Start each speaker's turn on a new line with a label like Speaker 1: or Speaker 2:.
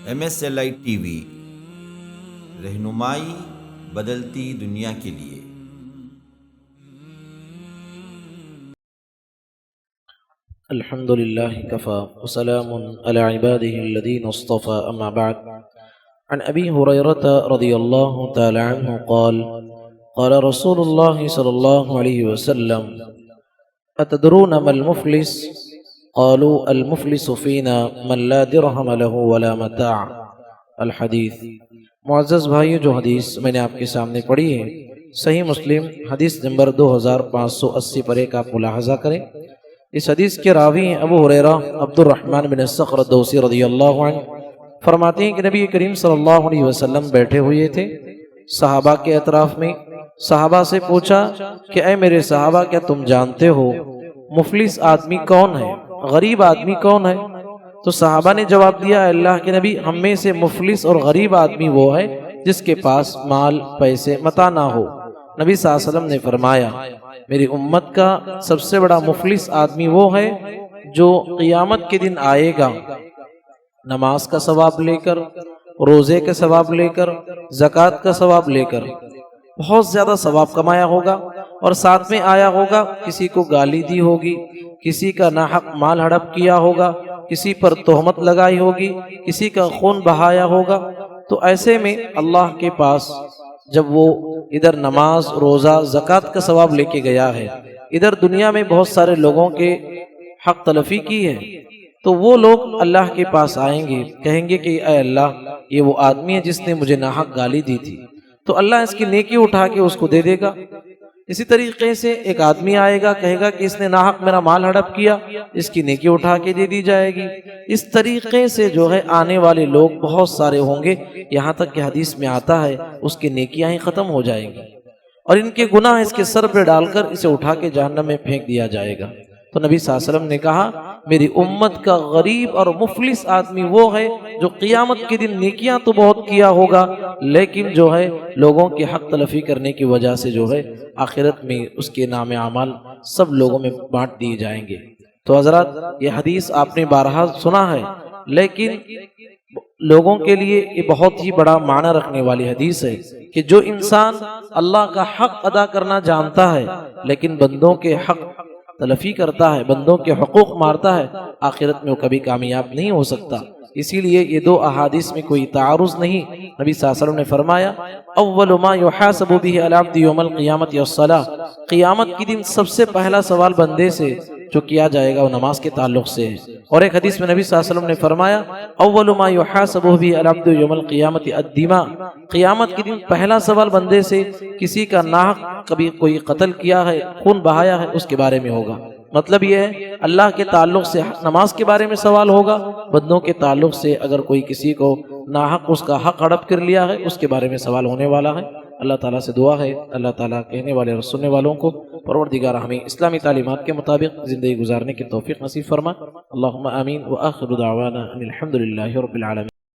Speaker 1: MSLI TV رہنمائی بدلتی دنیا کے لیے۔
Speaker 2: الحمد للہ کفا وسلام علی عباده الذین اصطفى اما بعد عن ابی ہریرہ رضی اللہ تعالی عنہ قال قال رسول اللہ صلی اللہ علیہ وسلم اتدرون ما المفلس قالوا المفلس فینا من لا درہم له ولا متاع الحدیث۔ معزز بھائیو، جو حدیث میں نے آپ کے سامنے پڑھی ہے صحیح مسلم حدیث نمبر 2580 پر ایک آپ ملاحظہ کریں۔ اس حدیث کے راوی ہیں ابو ہریرہ عبد الرحمن بن صخر الدوسی رضی اللہ عنہ۔ فرماتے ہیں کہ نبی کریم صلی اللہ علیہ وسلم بیٹھے ہوئے تھے صحابہ کے اطراف میں۔ صحابہ سے پوچھا کہ اے میرے صحابہ، کیا تم جانتے ہو مفلس آدمی کون ہے، غریب آدمی کون ہے؟ تو صحابہ نے جواب دیا، اے اللہ کے نبی، ہم میں سے مفلس اور غریب آدمی وہ ہے جس کے پاس مال پیسے متاع نہ ہو۔ نبی صلی اللہ علیہ وسلم نے فرمایا، میری امت کا سب سے بڑا مفلس آدمی وہ ہے جو قیامت کے دن آئے گا نماز کا ثواب لے کر، روزے کا ثواب لے کر، زکوٰۃ کا ثواب لے کر، بہت زیادہ ثواب کمایا ہوگا، اور ساتھ میں آیا ہوگا کسی کو گالی دی ہوگی، کسی کا ناحق مال ہڑپ کیا ہوگا، کسی پر تہمت لگائی ہوگی، کسی کا خون بہایا ہوگا۔ تو ایسے میں اللہ کے پاس جب وہ ادھر نماز، روزہ، زکوٰۃ کا ثواب لے کے گیا ہے، ادھر دنیا میں بہت سارے لوگوں کے حق تلفی کی ہے، تو وہ لوگ اللہ کے پاس آئیں گے، کہیں گے کہ اے اللہ، یہ وہ آدمی ہے جس نے مجھے ناحق گالی دی تھی، تو اللہ اس کی نیکی اٹھا کے اس کو دے دے گا۔ اسی طریقے سے ایک آدمی آئے گا، کہے گا کہ اس نے ناحق میرا مال ہڑپ کیا، اس کی نیکی اٹھا کے دے دی جائے گی۔ اس طریقے سے جو ہے آنے والے لوگ بہت سارے ہوں گے، یہاں تک کہ حدیث میں آتا ہے اس کی نیکیاں ہی ختم ہو جائیں گی، اور ان کے گناہ اس کے سر پہ ڈال کر اسے اٹھا کے جہنم میں پھینک دیا جائے گا۔ تو نبی صلی اللہ علیہ وسلم نے کہا، میری امت کا غریب اور مفلس آدمی وہ ہے جو قیامت کے دن نیکیاں تو بہت کیا ہوگا، لیکن جو ہے لوگوں کے حق تلفی کرنے کی وجہ سے جو ہے آخرت میں اس کے نام اعمال سب لوگوں میں بانٹ دیے جائیں گے۔ تو حضرات، یہ حدیث آپ نے بارہا سنا ہے، لیکن لوگوں کے لیے یہ بہت ہی بڑا معنی رکھنے والی حدیث ہے کہ جو انسان اللہ کا حق ادا کرنا جانتا ہے لیکن بندوں کے حق تلفی کرتا ہے، بندوں کے حقوق مارتا ہے، آخرت میں وہ کبھی کامیاب نہیں ہو سکتا۔ اسی لیے یہ دو احادیث میں کوئی تعارض نہیں۔ نبی صلی اللہ علیہ وسلم نے فرمایا، اول ما یحاسب به العبد یوم القیامت الصلاۃ، قیامت کے دن سب سے پہلا سوال بندے سے جو کیا جائے گا وہ نماز کے تعلق سے ہے۔ اور ایک حدیث میں نبی صلی اللہ علیہ وسلم نے فرمایا، اول ما یحاسب به العبد یوم القیامت الدماء، قیامت کے دن پہلا سوال بندے سے کسی کا ناحق کبھی کوئی قتل کیا ہے، خون بہایا ہے، اس کے بارے میں ہوگا۔ مطلب یہ ہے اللہ کے تعلق سے نماز کے بارے میں سوال ہوگا، بندوں کے تعلق سے اگر کوئی کسی کو ناحق اس کا حق ہڑپ کر لیا ہے اس کے بارے میں سوال ہونے والا ہے۔ اللہ تعالیٰ سے دعا ہے اللہ تعالیٰ کہنے والے اور سننے والوں کو پروردگار ہمیں اسلامی تعلیمات کے مطابق زندگی گزارنے کی توفیق نصیب فرما۔ اللہم آمین، وآخر دعوانا ان الحمد للہ رب العالمین۔